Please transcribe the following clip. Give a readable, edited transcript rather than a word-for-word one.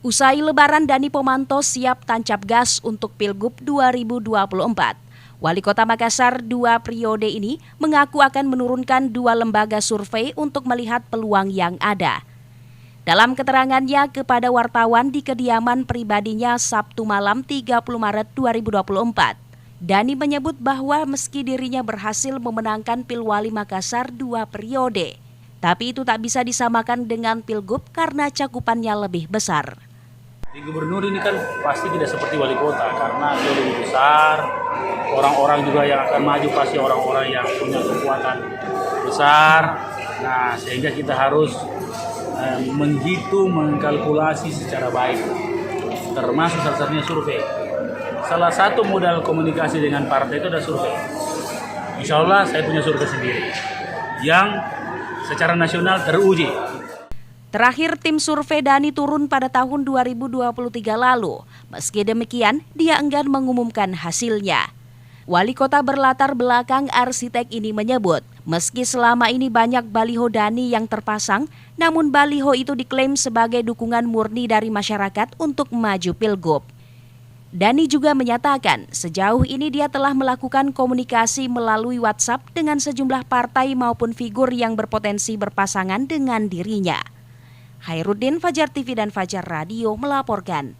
Usai Lebaran, Dani Pomanto siap tancap gas untuk Pilgub 2024. Wali Kota Makassar 2 periode ini mengaku akan menurunkan 2 lembaga survei untuk melihat peluang yang ada. Dalam keterangannya kepada wartawan di kediaman pribadinya Sabtu malam 30 Maret 2024, Dani menyebut bahwa meski dirinya berhasil memenangkan Pilwali Makassar 2 periode, tapi itu tak bisa disamakan dengan Pilgub karena cakupannya lebih besar. Di gubernur ini kan pasti tidak seperti wali kota karena dia lebih besar, orang-orang juga yang akan maju pasti orang-orang yang punya kekuatan besar. Nah, sehingga kita harus mengkalkulasi secara baik, termasuk salah satunya survei. Salah satu modal komunikasi dengan partai itu adalah survei. Insya Allah saya punya survei sendiri yang secara nasional teruji. Terakhir tim survei Dani turun pada tahun 2023 lalu. Meski demikian, dia enggan mengumumkan hasilnya. Wali kota berlatar belakang arsitek ini menyebut, meski selama ini banyak baliho Dani yang terpasang, namun baliho itu diklaim sebagai dukungan murni dari masyarakat untuk maju Pilgub. Dani juga menyatakan, sejauh ini dia telah melakukan komunikasi melalui WhatsApp dengan sejumlah partai maupun figur yang berpotensi berpasangan dengan dirinya. Khairuddin, Fajar TV dan Fajar Radio melaporkan.